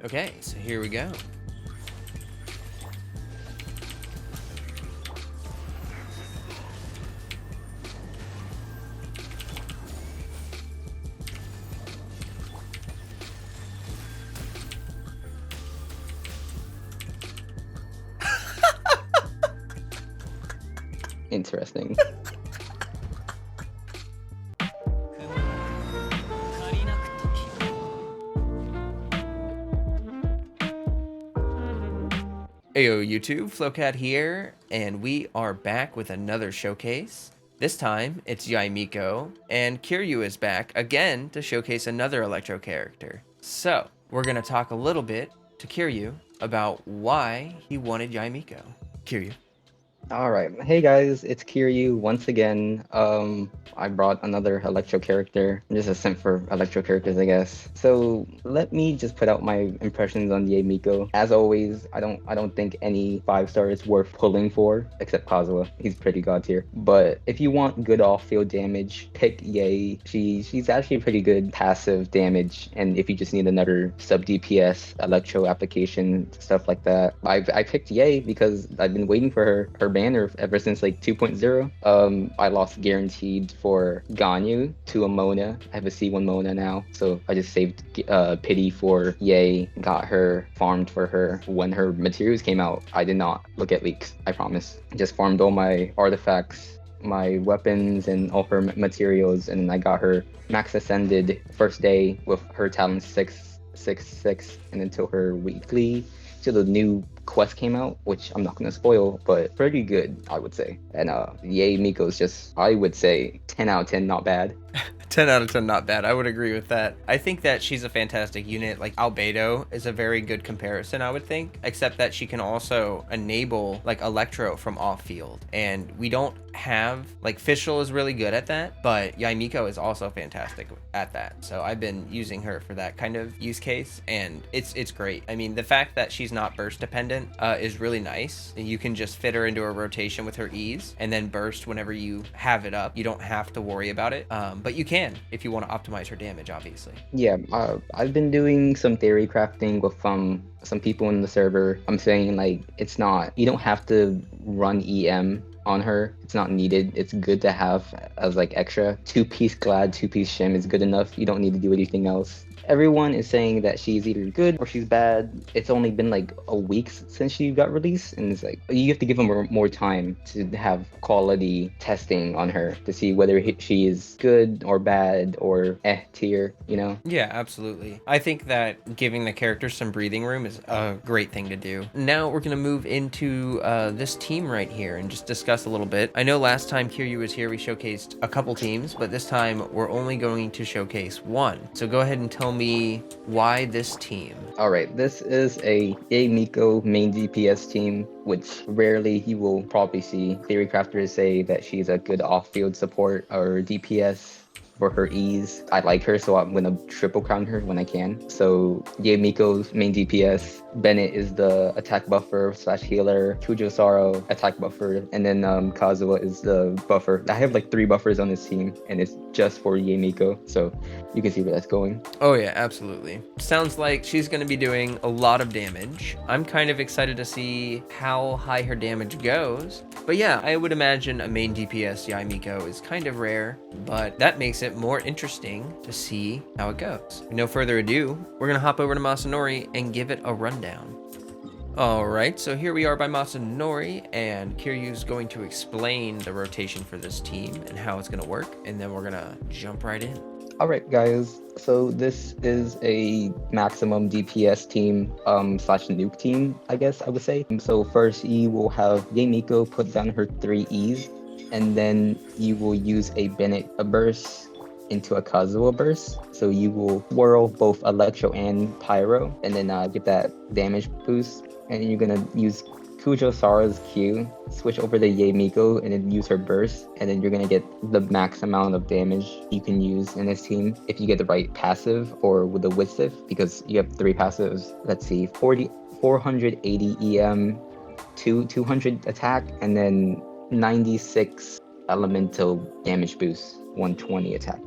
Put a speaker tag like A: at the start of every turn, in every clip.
A: Okay, so here we go.
B: Interesting.
A: Ayo YouTube, FlowCat here, and we are back with another showcase. This time, it's Yae Miko, and Kiryu is back again to showcase another Electro character. So, we're going to talk a little bit to Kiryu about why he wanted Yae Miko. Kiryu.
B: All right. Hey guys, it's Kiryu once again. I brought another Electro character. I'm just a simp for Electro characters, I guess. So let me just put out my impressions on Yae Miko. As always, I don't think any 5-star is worth pulling for, except Kazuha. He's pretty god tier. But if you want good off-field damage, pick Yae. She's actually pretty good passive damage, and if you just need another sub DPS Electro application, stuff like that, I picked Yae because I've been waiting for her banner ever since like 2.0. I lost guaranteed for Ganyu to a Mona. I have a C1 Mona now, so I just saved pity for Yae, got her, farmed for her. When her materials came out, I did not look at leaks, I promise. Just farmed all my artifacts, my weapons, and all her materials, and then I got her max ascended first day with her talent 6, and until her weekly, till the new quest came out, which I'm not gonna spoil, but pretty good, I would say. And Yae Miko's just, I would say, 10 out of 10, not bad.
A: 10 out of 10, not bad. I would agree with that. I think that she's a fantastic unit. Like, Albedo is a very good comparison, I would think, except that she can also enable, like, Electro from off-field. And we don't have, like, Fischl is really good at that, but Yae Miko is also fantastic at that. So I've been using her for that kind of use case, and it's great. I mean, the fact that she's not burst dependent is really nice. You can just fit her into a rotation with her ease, and then burst whenever you have it up. You don't have to worry about it, but you can if you want to optimize her damage, obviously.
B: Yeah, I've been doing some theory crafting with some people in the server. I'm saying, like, it's not, you don't have to run EM on her. It's not needed. It's good to have as like extra. 2-piece Glad, 2-piece Shim is good enough. You don't need to do anything else. Everyone is saying that she's either good or she's bad. It's only been like a week since she got released, and it's like you have to give them more time to have quality testing on her to see whether she is good or bad or tier, you know?
A: Yeah, absolutely. I think that giving the characters some breathing room is a great thing to do. Now we're gonna move into this team right here and just discuss a little bit. I know last time Kiryu was here, we showcased a couple teams, but this time we're only going to showcase one. So go ahead and tell me why this team.
B: All right, this is a Yae Miko main DPS team, which rarely you will probably see. Theory crafters say that she's a good off-field support or DPS for her ease. I like her, so I'm gonna triple crown her when I can. So Yae Miko's main DPS. Bennett is the attack buffer / healer. Kujo Saro attack buffer, and then Kazuha is the buffer. I have like 3 buffers on this team, and it's just for Yae Miko, so you can see where that's going.
A: Oh yeah, absolutely. Sounds like she's going to be doing a lot of damage. I'm kind of excited to see how high her damage goes. But yeah, I would imagine a main DPS Yae Miko is kind of rare, but that makes it more interesting to see how it goes. With no further ado, we're going to hop over to Masanori and give it a rundown. Alright, so here we are by Masanori, and Kiryu's going to explain the rotation for this team and how it's going to work, and then we're going to jump right in.
B: Alright guys, so this is a maximum DPS team / nuke team, I guess I would say. So first you will have Yae Miko put down her 3 E's, and then you will use a Bennett burst into a Kazuha burst. So you will whirl both Electro and Pyro, and then get that damage boost. And you're gonna use Kujo Sara's Q, switch over to Yae Miko, and then use her burst, and then you're gonna get the max amount of damage you can use in this team if you get the right passive or with the Wistif, because you have 3 passives. Let's see, 480 EM, 200 attack, and then 96 elemental damage boost. 120 attack.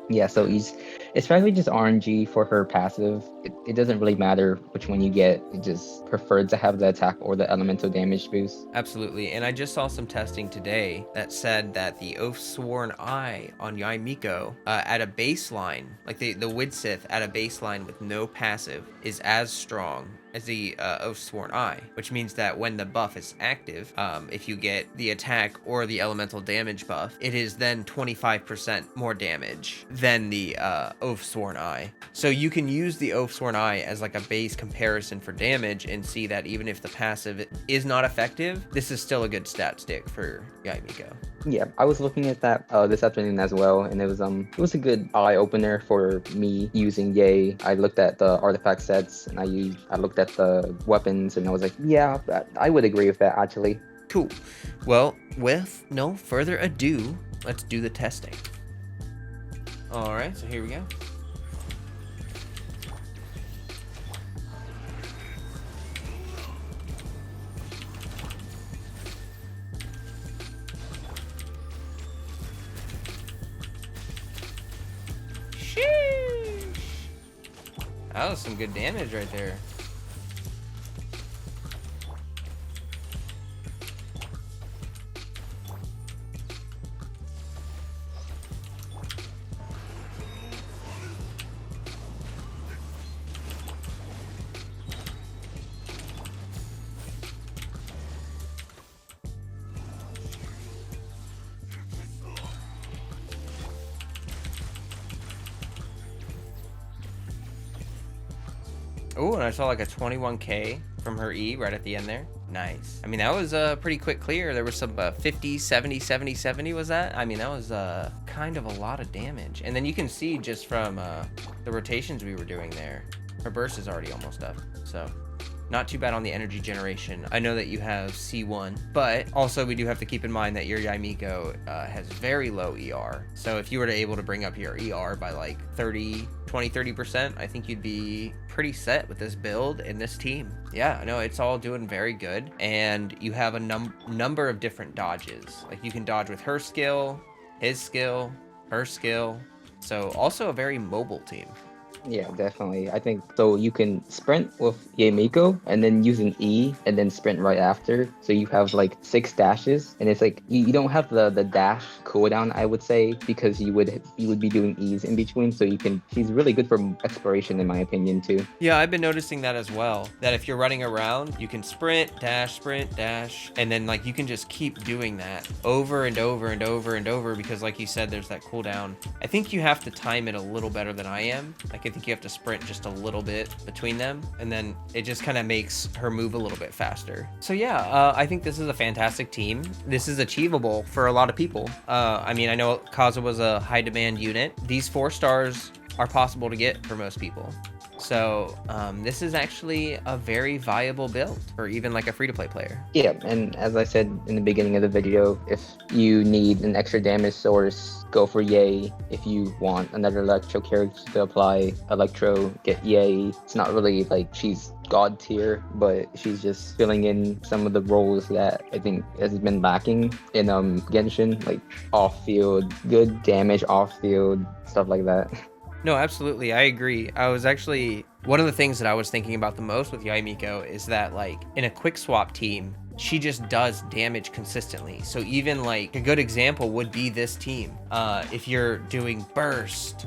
B: Yeah. So it's probably just RNG for her passive. It doesn't really matter which one you get. It just preferred to have the attack or the elemental damage boost.
A: Absolutely, and I just saw some testing today that said that the Oathsworn Eye on Yae Miko at a baseline, like the Widsith at a baseline with no passive, is as strong as the Oathsworn Eye, which means that when the buff is active, if you get the attack or the elemental damage buff, it is then 25% more damage than the Oathsworn Eye. So you can use the Oathsworn Eye as like a base comparison for damage and see that even if the passive is not effective, this is still a good stat stick for Yae Miko.
B: Yeah, I was looking at that this afternoon as well, and it was a good eye opener for me using Yae. I looked at the artifact sets, and I looked at the weapons, and I was like, yeah, I would agree with that actually.
A: Cool. Well, with no further ado, let's do the testing. All right, so here we go. That was some good damage right there. Oh, and I saw like a 21k from her E right at the end there. Nice. I mean, that was a pretty quick clear. There was some 50, 70, 70, 70 was that? I mean, that was kind of a lot of damage. And then you can see just from the rotations we were doing there, her burst is already almost up. So not too bad on the energy generation. I know that you have C1, but also we do have to keep in mind that your Yae Miko has very low ER. So if you were to able to bring up your ER by like 30%, I think you'd be pretty set with this build and this team. Yeah, I know it's all doing very good. And you have a number of different dodges. Like you can dodge with her skill, his skill, her skill. So also a very mobile team.
B: Yeah, definitely. I think so. You can sprint with Yae Miko and then use an E and then sprint right after. So you have like 6 dashes, and it's like you don't have the dash cooldown, I would say, because you would be doing E's in between. So she's really good for exploration, in my opinion, too.
A: Yeah, I've been noticing that as well. That if you're running around, you can sprint, dash, and then like you can just keep doing that over and over and over and over because, like you said, there's that cooldown. I think you have to time it a little better than I am. Like I think you have to sprint just a little bit between them, and then it just kind of makes her move a little bit faster. So yeah, I think this is a fantastic team. This is achievable for a lot of people. I mean, I know Kaza was a high demand unit. These 4 stars are possible to get for most people. So this is actually a very viable build for even like a free-to-play player.
B: Yeah, and as I said in the beginning of the video, if you need an extra damage source, go for Yae. If you want another Electro character to apply Electro, get Yae. It's not really like she's god tier, but she's just filling in some of the roles that I think has been lacking in Genshin, like off-field, good damage off-field, stuff like that.
A: No, absolutely. I agree. I was actually, one of the things that I was thinking about the most with Yae Miko is that like in a quick swap team, she just does damage consistently. So even like a good example would be this team. If you're doing burst,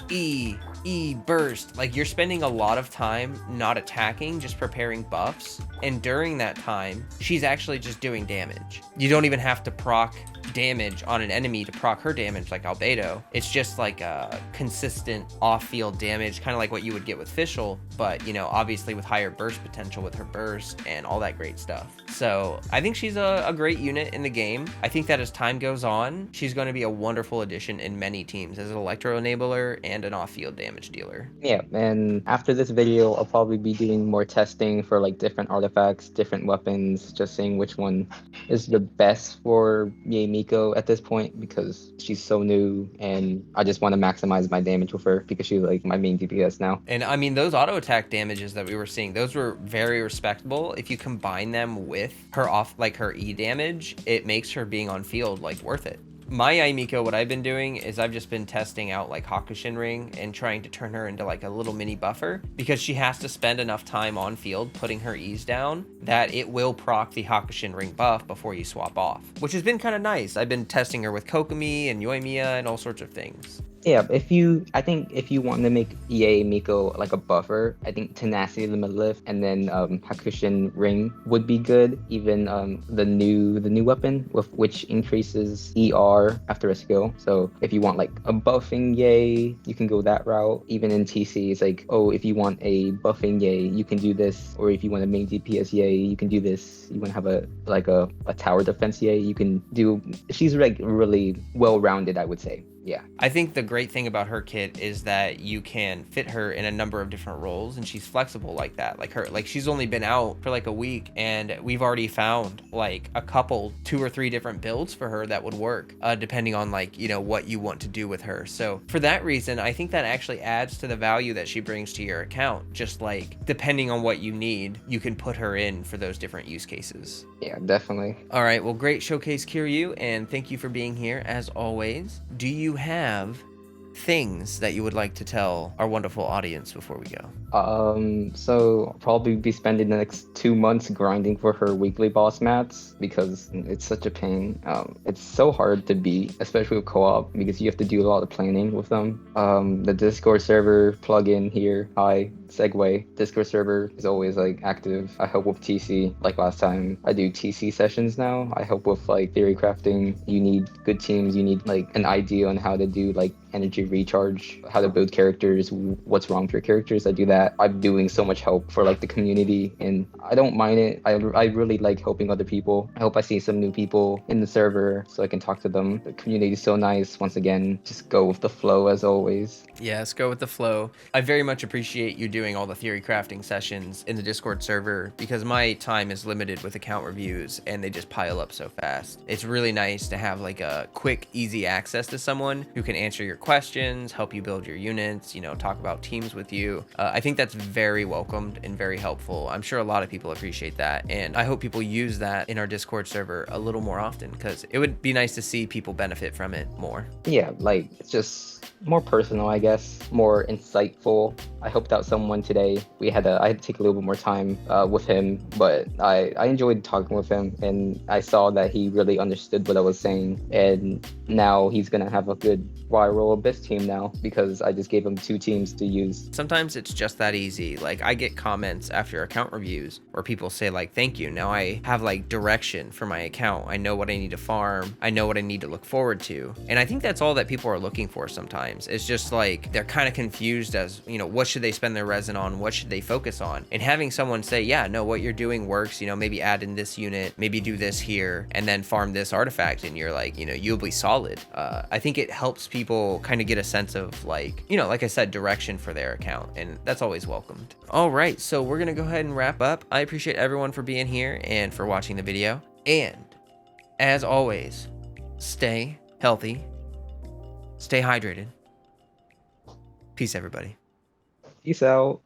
A: E, burst, like you're spending a lot of time not attacking, just preparing buffs. And during that time, she's actually just doing damage. You don't even have to proc damage on an enemy to proc her damage like Albedo. It's just like a consistent off-field damage, kind of like what you would get with Fischl, but you know, obviously with higher burst potential with her burst and all that great stuff. So I think she's a great unit in the game. I think that as time goes on, she's going to be a wonderful addition in many teams as an electro enabler and an off-field damage dealer.
B: Yeah, and after this video, I'll probably be doing more testing for like different artifacts, different weapons, just seeing which one is the best for Yae Miko at this point because she's so new and I just want to maximize my damage with her because she's like my main DPS now.
A: And I mean, those auto attack damages that we were seeing, those were very respectable. If you combine them with her her E damage, it makes her being on field like worth it. My Yae Miko, what I've been doing is I've just been testing out like Hakushin Ring and trying to turn her into like a little mini buffer, because she has to spend enough time on field putting her E's down that it will proc the Hakushin Ring buff before you swap off, which has been kind of nice. I've been testing her with Kokomi and Yoimiya and all sorts of things.
B: Yeah, I think if you want to make Yae Miko like a buffer, I think Tenacity Limit Lift and then Hakushin Ring would be good. Even the new weapon with which increases ER after a skill. So if you want like a buffing Yae, you can go that route. Even in TC, it's like, oh, if you want a buffing Yae, you can do this. Or if you want a main DPS Yae, you can do this. You want to have a tower defense Yae, you can do. She's like really well rounded, I would say. Yeah.
A: I think the great thing about her kit is that you can fit her in a number of different roles, and she's flexible like that. Like she's only been out for like a week, and we've already found like a couple, 2 or 3 different builds for her that would work, depending on like, you know, what you want to do with her. So for that reason, I think that actually adds to the value that she brings to your account. Just like depending on what you need, you can put her in for those different use cases.
B: Yeah, definitely.
A: All right, well, great showcase, Kiryu, and thank you for being here as always. Do you have things that you would like to tell our wonderful audience before we go?
B: So I'll probably be spending the next 2 months grinding for her weekly boss mats because it's such a pain. It's so hard to beat, especially with co-op, because you have to do a lot of planning with them. The Discord server plugin here, hi, segue. Discord server is always like active. I help with TC. Like last time, I do TC sessions now. I help with like theory crafting. You need good teams. You need like an idea on how to do like energy recharge, how to build characters, what's wrong with your characters. I do that. I'm doing so much help for like the community, and I don't mind it. I really like helping other people. I hope I see some new people in the server so I can talk to them. The community is so nice. Once again, just go with the flow as always.
A: Yes, go with the flow. I very much appreciate you doing all the theory crafting sessions in the Discord server, because my time is limited with account reviews and they just pile up so fast. It's really nice to have like a quick, easy access to someone who can answer your questions, help you build your units, you know, talk about teams with you. I think that's very welcomed and very helpful. I'm sure a lot of people appreciate that, and I hope people use that in our Discord server a little more often, because it would be nice to see people benefit from it more.
B: Yeah, like it's just more personal, I guess, more insightful. I helped out someone today. I had to take a little bit more time with him, but I enjoyed talking with him, and I saw that he really understood what I was saying, and now he's gonna have a good viral abyss team now because I just gave him 2 teams to use.
A: Sometimes it's just that easy. Like I get comments after account reviews where people say like, thank you, now I have like direction for my account. I know what I need to farm. I know what I need to look forward to. And I think that's all that people are looking for sometimes. It's just like they're kind of confused as, you know, what should they spend their resin on? What should they focus on? And having someone say, yeah, no, what you're doing works, you know, maybe add in this unit, maybe do this here, and then farm this artifact, and you're like, you know, you'll be solid. I think it helps people kind of get a sense of like, you know, like I said, direction for their account, and that's always welcomed. All right, so we're gonna go ahead and wrap up. I appreciate everyone for being here and for watching the video, and as always, stay healthy, stay hydrated. Peace, everybody.
B: Peace out.